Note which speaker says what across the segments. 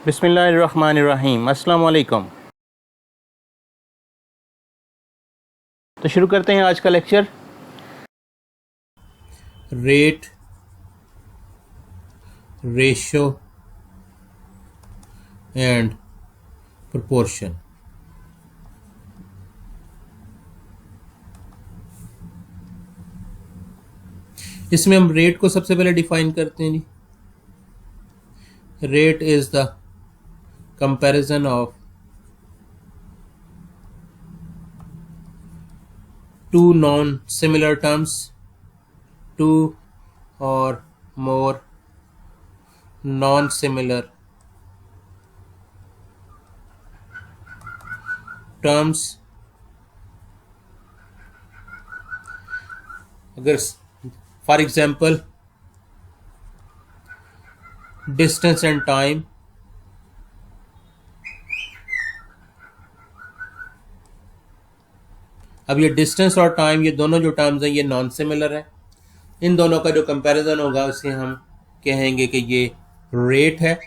Speaker 1: बिस्मिल्लाहिर्रहमानिर्रहीम। अस्सलाम वालेकुम। तो शुरू करते हैं आज का lecture. Rate, ratio and proportion. इसमें हम रेट को सबसे पहले डिफाइन करते हैं जी। Rate is the comparison of two non-similar terms, two or more non-similar terms। अगर for example distance and time, अब ये डिस्टेंस और टाइम, ये दोनों जो टर्म्स हैं ये नॉन सिमिलर है। इन दोनों का जो कंपैरिजन होगा उसे हम कहेंगे कि ये रेट है।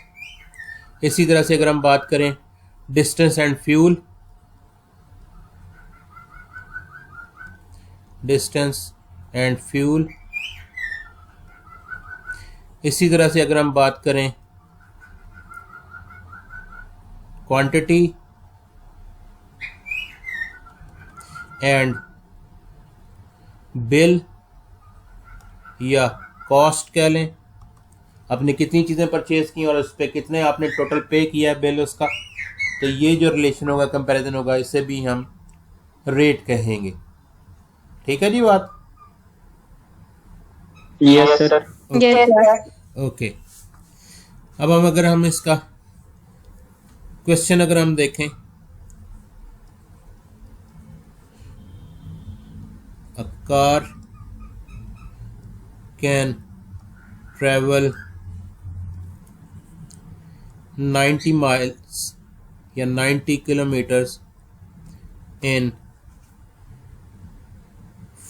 Speaker 1: इसी तरह से अगर हम बात करें distance and fuel, distance and fuel, इसी तरह से अगर हम बात करें क्वांटिटी एंड बिल या कॉस्ट कह लें, आपने कितनी चीज़ें परचेज की और उस पर कितने आपने टोटल पे किया है बिल उसका, तो ये जो रिलेशन होगा, कंपैरिजन होगा, इसे भी हम रेट कहेंगे। ठीक है जी बात?
Speaker 2: Yes sir.
Speaker 1: ओके। अब अगर हम इसका क्वेश्चन अगर हम देखें, a car can travel 90 miles या 90 kilometers in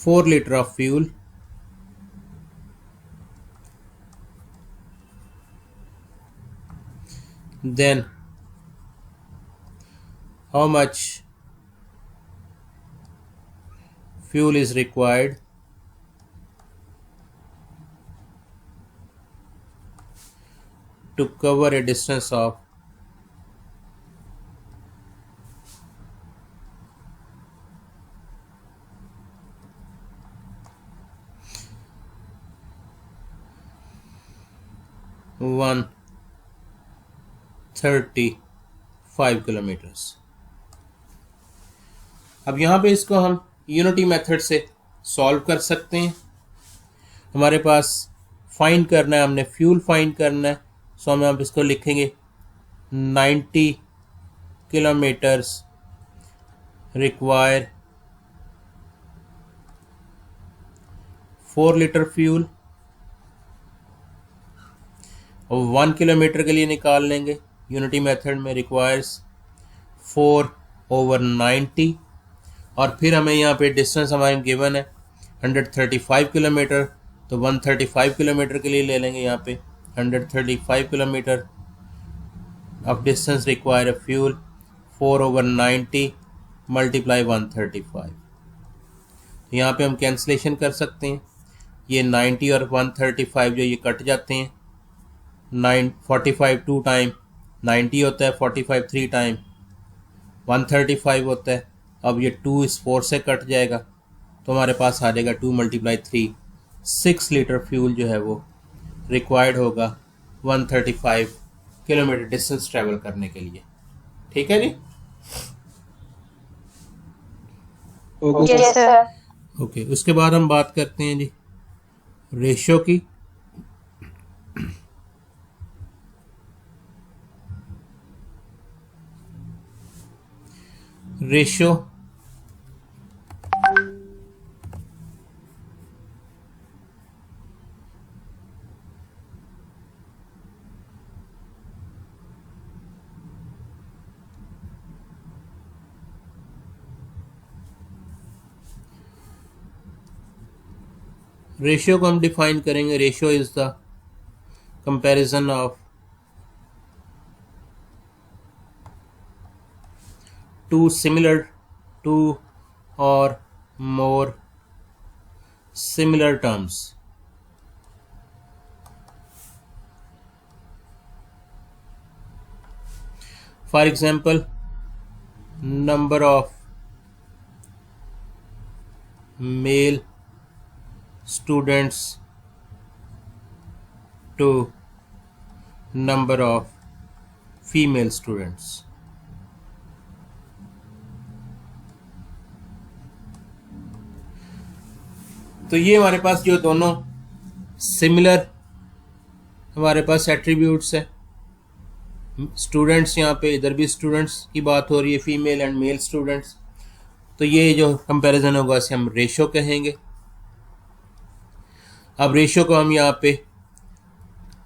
Speaker 1: 4 liter of fuel, then how much fuel is required to cover a distance of 135 kilometers। अब यहाँ पे इसको हम यूनिटी मेथड से सॉल्व कर सकते हैं। हमारे पास फाइंड करना है, हमने फ्यूल फाइंड करना है, सो हम आप इसको लिखेंगे 90 किलोमीटर्स रिक्वायर 4 लीटर फ्यूल, और 1 किलोमीटर के लिए निकाल लेंगे यूनिटी मेथड में, रिक्वायर्स 4/90, और फिर हमें यहाँ पे डिस्टेंस हमारे गिवन है 135 किलोमीटर, तो 135 किलोमीटर के लिए ले लेंगे यहाँ पे 135 किलोमीटर ऑफ डिस्टेंस रिक्वायर है फ्यूल, 4/90 मल्टीप्लाई 135। तो यहाँ पे हम कैंसलेशन कर सकते हैं, ये 90 और 135 जो ये कट जाते हैं, 45 टू टाइम 90 होता है, 45 3 टाइम 135 होता है। अब ये 2 इस 4 से कट जाएगा, तो हमारे पास आ जाएगा 2 × 3, 6 लीटर फ्यूल जो है वो रिक्वायर्ड होगा 135 किलोमीटर डिस्टेंस ट्रैवल करने के लिए। ठीक है जी?
Speaker 2: Yes sir.
Speaker 1: ओके, उसके बाद हम बात करते हैं जी रेशो की। रेशो रेशियो को हम डिफाइन करेंगे। Ratio is the comparison of 2 similar, 2 or more similar terms. For example, number of male students to number of female students. तो ये हमारे पास जो दोनों सिमिलर हमारे पास एट्रीब्यूट्स है, स्टूडेंट्स, यहाँ पे इधर भी स्टूडेंट्स की बात हो रही है, फीमेल एंड मेल स्टूडेंट्स, तो ये जो कंपैरिजन होगा इसे हम रेशो कहेंगे। अब रेशो को हम यहाँ पे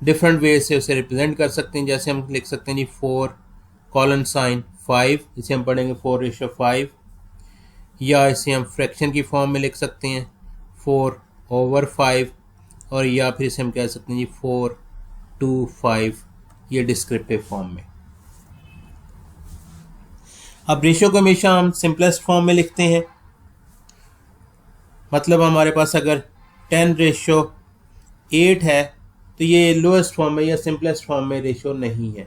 Speaker 1: डिफरेंट वे से उसे रिप्रेजेंट कर सकते हैं। जैसे हम लिख सकते हैं जी 4:5, इसे हम पढ़ेंगे 4:5, या इसे हम फ्रैक्शन की फॉर्म में लिख सकते हैं 4/5, और या फिर इसे हम कह सकते हैं जी 4:5, ये डिस्क्रिप्टिव फॉर्म में। अब रेशो को हमेशा हम सिंपलेस्ट फॉर्म में लिखते हैं, मतलब हमारे पास अगर 10:8 है तो ये लोएस्ट फॉर्म में या सिंपलेस्ट फॉर्म में रेशो नहीं है।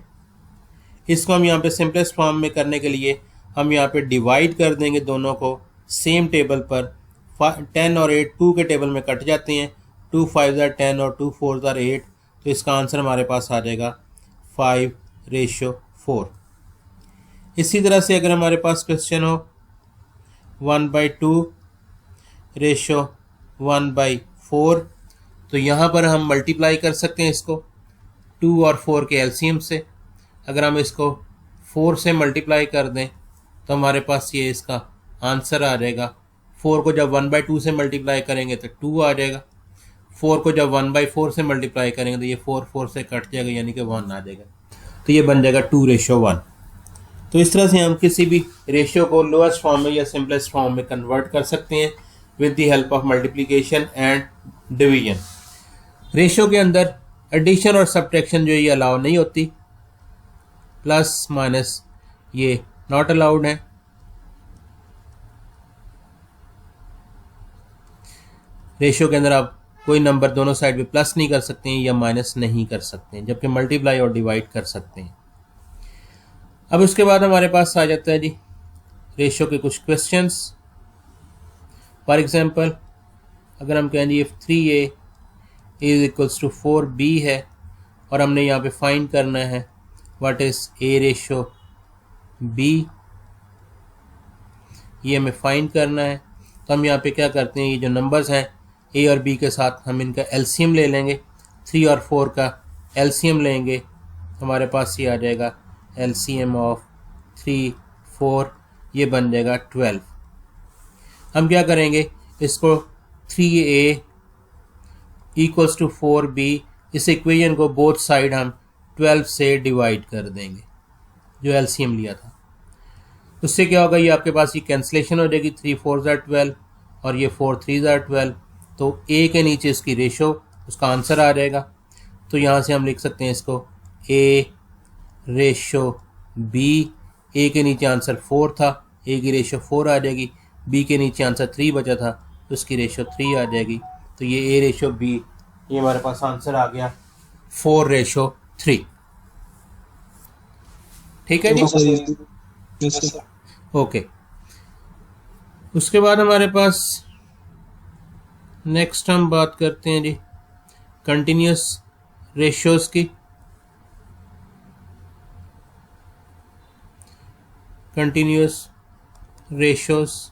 Speaker 1: इसको हम यहाँ पे सिंपलेस्ट फॉर्म में करने के लिए हम यहाँ पे डिवाइड कर देंगे दोनों को सेम टेबल पर। 10 और 8 2 के टेबल में कट जाते हैं, 2 5 are 10 और 2 4 are 8, तो इसका आंसर हमारे पास आ जाएगा 5:4। इसी तरह से अगर हमारे पास क्वेश्चन हो 1/2:1/4, तो यहाँ पर हम मल्टीप्लाई कर सकते हैं इसको 2 और 4 के एलसीएम से। अगर हम इसको 4 से मल्टीप्लाई कर दें तो हमारे पास ये इसका आंसर आ जाएगा। 4 को जब 1/2 से मल्टीप्लाई करेंगे तो 2 आ जाएगा, 4 को जब 1/4 से मल्टीप्लाई करेंगे तो ये 4 से कट जाएगा, यानी कि 1 आ जाएगा, तो ये बन जाएगा 2:1। तो इस तरह से हम किसी भी रेशियो को लोएस्ट फॉर्म में या सिंपलेस्ट फॉर्म में कन्वर्ट कर सकते हैं with the help of multiplication and division. Ratio के अंदर एडिशन और सब्ट्रैक्शन जो ये अलाउ नहीं होती, प्लस माइनस ये नॉट अलाउड है। रेशियो के अंदर आप कोई नंबर दोनों साइड पे प्लस नहीं कर सकते हैं या माइनस नहीं कर सकते हैं, जबकि मल्टीप्लाई और डिवाइड कर सकते हैं। अब उसके बाद हमारे पास आ जाता है जी रेशियो के कुछ क्वेश्चंस। फॉर एग्जांपल अगर हम कहें जी 3a = 4b है और हमने यहाँ पे फाइंड करना है व्हाट इज़ a/b, ये हमें फाइंड करना है। तो हम यहाँ पे क्या करते हैं, ये जो नंबर्स हैं a और b के साथ हम इनका एलसीएम ले लेंगे, 3 और 4 का एलसीएम लेंगे, हमारे पास ये आ जाएगा LCM ऑफ 3 4, ये बन जाएगा 12। हम क्या करेंगे, इसको 3a = 4b, इस इक्वेशन को बोथ साइड हम 12 से डिवाइड कर देंगे जो LCM लिया था। उससे क्या होगा, ये आपके पास ये कैंसिलेशन हो जाएगी, 3 4 are 12 और ये 4 3 are 12, तो a के नीचे इसकी रेशो उसका आंसर आ जाएगा। तो यहाँ से हम लिख सकते हैं इसको a/b, a के नीचे आंसर 4 था, a की रेशो 4 आ जाएगी, b के नीचे आंसर 3 बचा था तो उसकी रेशो 3 आ जाएगी। तो ये a/b, ये हमारे पास आंसर आ गया 4/3। ठीक है जी, ओके। उसके बाद हमारे पास नेक्स्ट हम बात करते हैं जी कंटिन्यूस रेशियोज की। कंटिन्यूस रेशियोज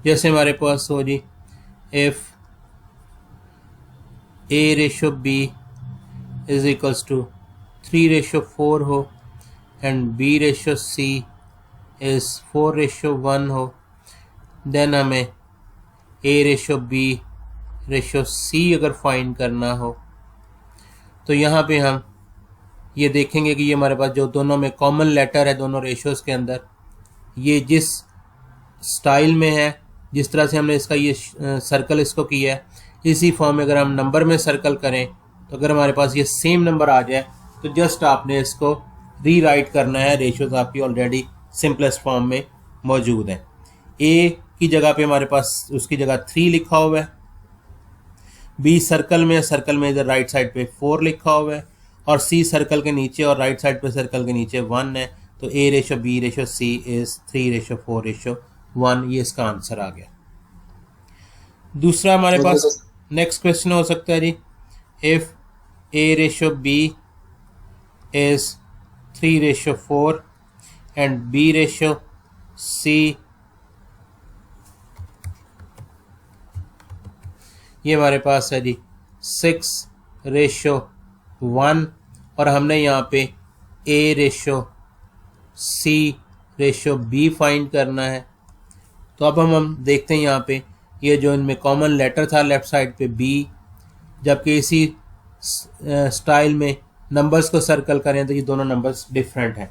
Speaker 1: जैसे हमारे पास हो जी if a/b = 3/4 हो एंड b/c is 4/1 हो, देन हमें a/b/c अगर फाइंड करना हो तो यहाँ पे हम ये देखेंगे कि ये हमारे पास जो दोनों में कॉमन लेटर है दोनों रेशियोज़ के अंदर, ये जिस स्टाइल में है, जिस तरह से हमने इसका ये सर्कल इसको किया है, इसी फॉर्म में अगर हम नंबर में सर्कल करें तो अगर हमारे पास ये सेम नंबर आ जाए तो जस्ट आपने इसको री राइट करना है। रेशियोज आपकी ऑलरेडी सिंपलेस्ट फॉर्म में मौजूद हैं। ए की जगह पे हमारे पास उसकी जगह 3 लिखा हुआ है, बी सर्कल में इधर राइट साइड पे 4 लिखा हुआ है, और सी सर्कल के नीचे और राइट साइड पे सर्कल के नीचे 1 है। तो A ratio B ratio C is 3:4:1। ये इसका आंसर आ गया। दूसरा हमारे पास नेक्स्ट क्वेश्चन हो सकता है जी, if A ratio B is 3:4 and B ratio C, ये हमारे पास है जी 6:1, और हमने यहाँ पे ए रेशो सी रेशो बी फाइंड करना है। तो अब हम देखते हैं यहाँ पे ये जो इनमें कॉमन लेटर था लेफ्ट साइड पे बी, जबकि इसी स्टाइल में नंबर्स को सर्कल करें तो ये दोनों नंबर्स डिफरेंट हैं।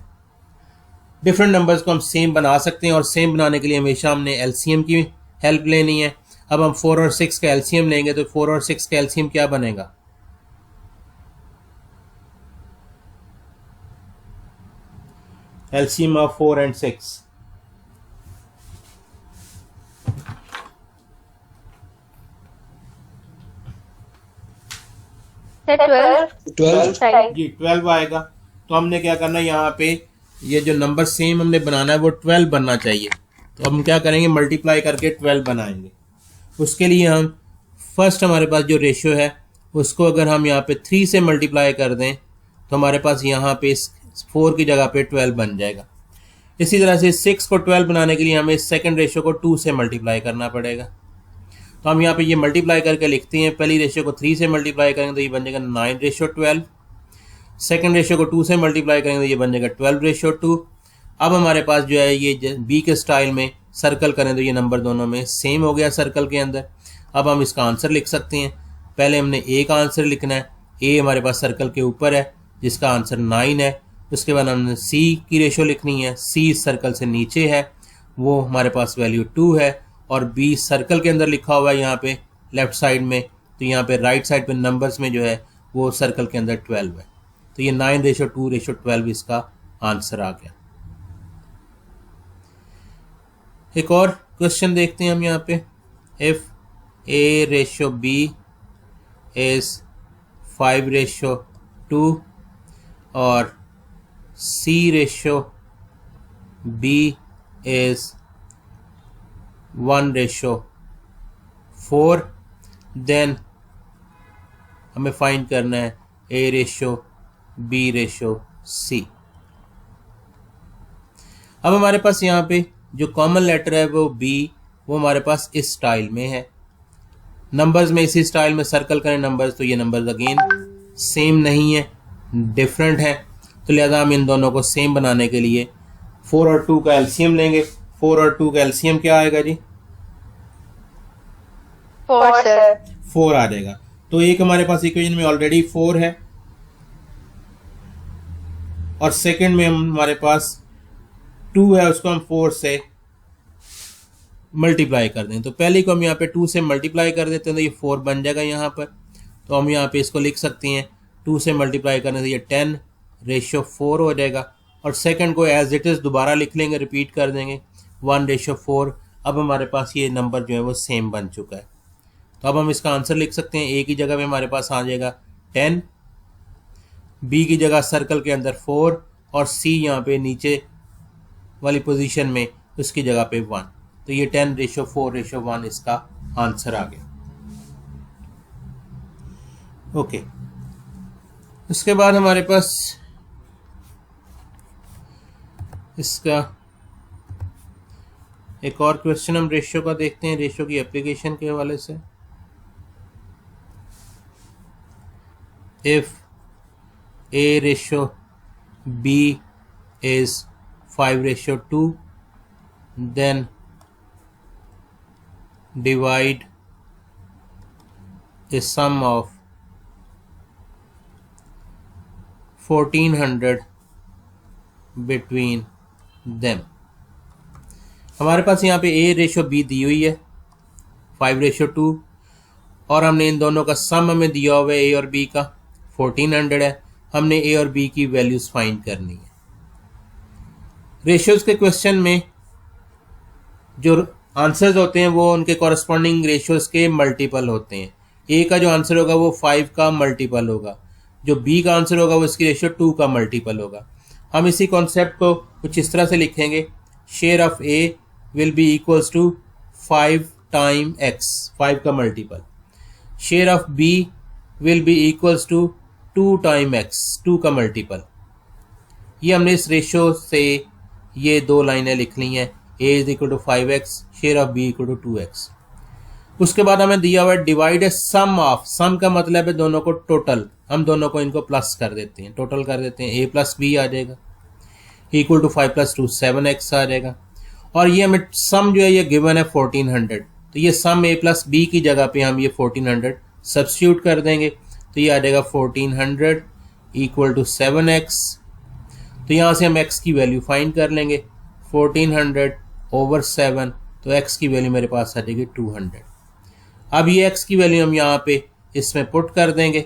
Speaker 1: डिफरेंट नंबर्स को हम सेम बना सकते हैं, और सेम बनाने के लिए हमेशा हमने एलसीएम की हेल्प लेनी है। अब हम 4 और 6 का एलसीएम लेंगे तो 4 और 6 का एलसीएम क्या बनेगा? एलसीएम ऑफ 4 and 6
Speaker 2: 12
Speaker 1: जी 12 आएगा। तो हमने क्या करना है, यहाँ पे ये जो नंबर सेम हमने बनाना है वो 12 बनना चाहिए। तो हम क्या करेंगे, मल्टीप्लाई करके 12 बनाएंगे। उसके लिए हम फर्स्ट हमारे पास जो रेशियो है उसको अगर हम यहाँ पे 3 से मल्टीप्लाई कर दें तो हमारे पास यहाँ पे 4 की जगह पे 12 बन जाएगा। इसी तरह से 6 को 12 बनाने के लिए हमें सेकंड रेशियो को 2 से मल्टीप्लाई करना पड़ेगा। तो हम यहाँ पे ये मल्टीप्लाई करके लिखते हैं। पहली रेशियो को 3 से मल्टीप्लाई करेंगे तो ये बन जाएगा 9:12। सेकंड रेशियो को 2 से मल्टीप्लाई करेंगे तो ये बन जाएगा 12:2। अब हमारे पास जो है ये बी के स्टाइल में सर्कल करें तो ये नंबर दोनों में सेम हो गया सर्कल के अंदर। अब हम इसका आंसर लिख सकते हैं। पहले हमने ए का आंसर लिखना है। ए हमारे पास सर्कल के ऊपर है जिसका आंसर 9 है। उसके बाद हमने सी की रेशियो लिखनी है। सी सर्कल से नीचे है, वो हमारे पास वैल्यू 2 है, और बी सर्कल के अंदर लिखा हुआ है यहाँ पे लेफ्ट साइड में। तो यहाँ पे राइट साइड पे नंबर्स में जो है वो सर्कल के अंदर 12 है। तो ये 9:2:12 इसका आंसर आ गया। एक और क्वेश्चन देखते हैं हम यहाँ पे। If A ratio B is 5:2 और C ratio B is 1:4, then हमें फाइंड करना है A ratio B ratio C. अब हमारे पास यहाँ पे जो कॉमन लेटर है वो बी, वो हमारे पास इस स्टाइल में है। नंबर्स में इसी स्टाइल में सर्कल करें नंबर्स तो ये नंबर्स अगेन सेम नहीं है, डिफरेंट है। तो लिहाजा हम इन दोनों को सेम बनाने के लिए 4 और 2 का एलसीएम लेंगे। 4 और 2 का एलसीएम क्या आएगा जी?
Speaker 2: 4 सर।
Speaker 1: 4 आ जाएगा। तो एक हमारे पास इक्वेशन में ऑलरेडी 4 है, और सेकंड में हमारे पास 2 है, उसको हम 4 से मल्टीप्लाई कर दें। तो पहले को हम यहाँ पे 2 से मल्टीप्लाई कर देते हैं तो ये 4 बन जाएगा यहाँ पर। तो हम यहाँ पे इसको लिख सकते हैं 2 से मल्टीप्लाई करने से ये 10:4 हो जाएगा, और सेकंड को एज इट इज़ दोबारा लिख लेंगे, रिपीट कर देंगे 1:4। अब हमारे पास ये नंबर जो है वो सेम बन चुका है। तो अब हम इसका आंसर लिख सकते हैं। ए की जगह पे हमारे पास आ जाएगा 10, बी की जगह सर्कल के अंदर 4, और सी यहाँ पे नीचे वाली पोजीशन में उसकी जगह पे 1। तो ये 10:4:1 इसका आंसर आ गया। ओके, उसके बाद हमारे पास इसका एक और क्वेश्चन हम रेशियो का देखते हैं, रेशियो की एप्लीकेशन के हवाले से। If A ratio B is 5:2, then divide the sum of 1400 between them। हमारे पास यहाँ पे ए रेशो बी दी हुई है 5:2, और हमने इन दोनों का सम हमें दिया हुआ है ए और बी का 1400 है। हमने ए और बी की वैल्यूज फाइंड करनी है। रेशियोज के क्वेश्चन में जो आंसर्स होते हैं वो उनके कॉरस्पॉन्डिंग रेशियोज के मल्टीपल होते हैं। ए का जो आंसर होगा वो 5 का मल्टीपल होगा, जो बी का आंसर होगा वो इसकी रेशियो 2 का मल्टीपल होगा। हम इसी कॉन्सेप्ट को कुछ इस तरह से लिखेंगे, share of A will be equals to 5 time x, 5 का multiple. Share of B will be equals to 2 time x, 2 का मल्टीपल। ये हमने इस रेशियो से ये दो लाइनें लिख ली हैं, a is equal to 5x, share of b equal to 2x। उसके बाद हमें दिया हुआ है डिवाइड ए सम ऑफ, सम का मतलब है दोनों को टोटल, हम दोनों को इनको प्लस कर देते हैं, टोटल कर देते हैं, a प्लस बी आ जाएगा इक्वल टू 5 प्लस 2 7x आ जाएगा। और ये हमें सम जो है ये गिवन है 1400, तो ये सम a प्लस बी की जगह पे हम ये 1400 सब्स्टिट्यूट कर देंगे, तो ये आ जाएगा 1400 इक्वल टू 7x। तो यहाँ से हम x की वैल्यू फाइंड कर लेंगे, 1400 ओवर 7, तो x की वैल्यू मेरे पास आ जाएगी 200। अब ये x की वैल्यू हम यहाँ पे इसमें पुट कर देंगे,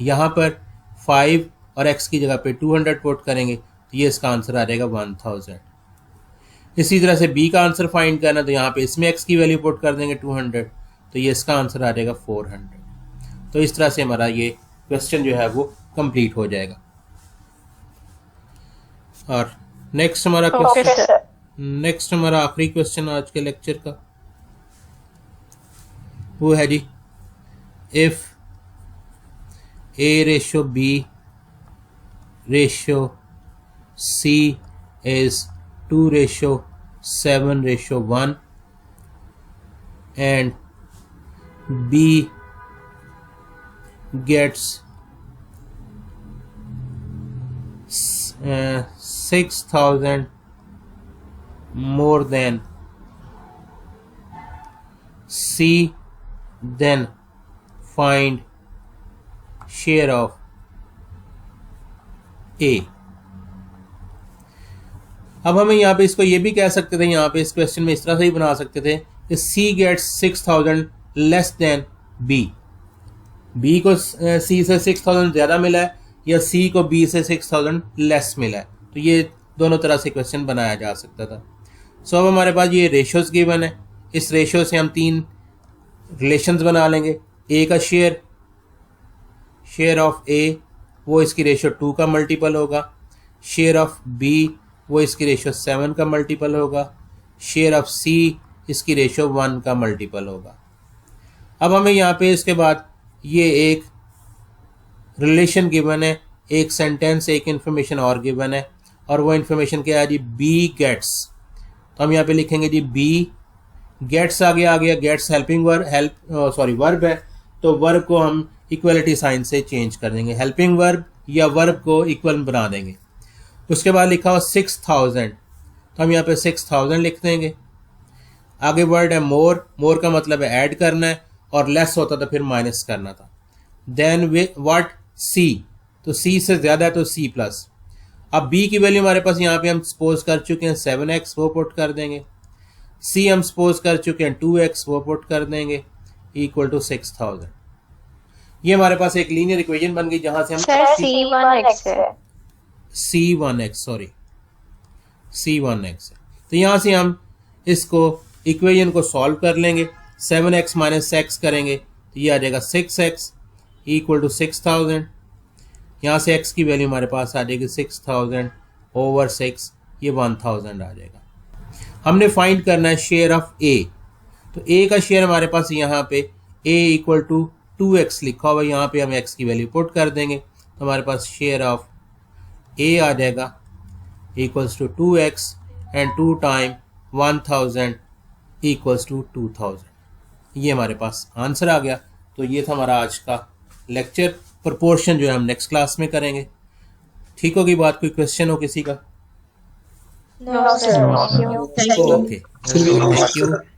Speaker 1: यहाँ पर 5 और x की जगह पे 200 पुट करेंगे, तो ये इसका आंसर आ जाएगा 1000। इसी तरह से b का आंसर फाइंड करना, तो यहाँ पे इसमें x की वैल्यू पुट कर देंगे 200, तो ये इसका आंसर आ जाएगा 400। तो इस तरह से हमारा ये क्वेश्चन जो है वो कंप्लीट हो जाएगा। और नेक्स्ट हमारा क्वेश्चन, नेक्स्ट हमारा आखिरी क्वेश्चन आज के लेक्चर का वो है जी, if a ratio b ratio c is 2:7:1 and b gets 6,000 more than C, then find share of A। अब हमें यहाँ पे इसको ये भी कह सकते थे, यहाँ पे इस क्वेश्चन में इस तरह से ही बना सकते थे कि C gets 6,000 less than B, B को C से 6,000 ज़्यादा मिला है या C को B से 6,000 लेस मिला है, तो ये दोनों तरह से क्वेश्चन बनाया जा सकता था। सो अब हमारे पास ये रेशियोज गिवन है, इस रेशियो से हम 3 रिलेशंस बना लेंगे। A का शेयर ऑफ A वो इसकी रेशियो 2 का मल्टीपल होगा, शेयर ऑफ B वो इसकी रेशियो 7 का मल्टीपल होगा, शेयर ऑफ C इसकी रेशियो 1 का मल्टीपल होगा। अब हमें यहाँ पे इसके बाद ये एक रिलेशन गिवन है, एक सेंटेंस, एक इन्फॉर्मेशन और गिवन है, और वो इन्फॉर्मेशन क्या है जी, बी गेट्स। तो हम यहाँ पे लिखेंगे जी बी गेट्स, आ गया गेट्स हेल्पिंग वर्ब है, तो वर्ब को हम इक्वलिटी साइन से चेंज कर देंगे, हेल्पिंग वर्ब या वर्ब को इक्वल बना देंगे। उसके बाद लिखा हुआ 6,000, तो हम यहाँ पे 6,000 लिख देंगे। आगे वर्ड है मोर, मोर का मतलब है ऐड करना है, और लेस होता तो फिर माइनस करना था। देन व्हाट सी, तो सी से ज़्यादा है तो सी प्लस। अब बी की वैल्यू हमारे पास यहाँ पे हम सपोज कर चुके हैं 7x, वो पुट कर देंगे। सी हम सपोज कर चुके हैं 2x, वो पुट कर देंगे इक्वल टू 6,000। ये हमारे पास एक लीनियर इक्वेशन बन गई जहां से हम C1x है, तो यहाँ से हम इसको इक्वेशन को सॉल्व कर लेंगे। 7x माइनस x करेंगे तो ये आ जाएगा 6x इक्वल टू 6,000। यहाँ से x की वैल्यू हमारे पास आ जाएगी 6,000 ओवर 6, ये 1,000 आ जाएगा। हमने फाइंड करना है शेयर ऑफ A, तो A का शेयर हमारे पास यहाँ पे A इक्वल टू 2x लिखा हुआ है, यहाँ पे हम x की वैल्यू पुट कर देंगे, तो हमारे पास शेयर ऑफ A आ जाएगा equals to 2x and 2 time 1,000 equals to 2,000। ये हमारे पास आंसर आ गया। तो ये था हमारा आज का लेक्चर। प्रोपोर्शन जो है हम नेक्स्ट क्लास में करेंगे। ठीक होगी बात? कोई क्वेश्चन हो किसी का?
Speaker 2: No, sir.
Speaker 3: Thank you.
Speaker 1: Okay, thank you.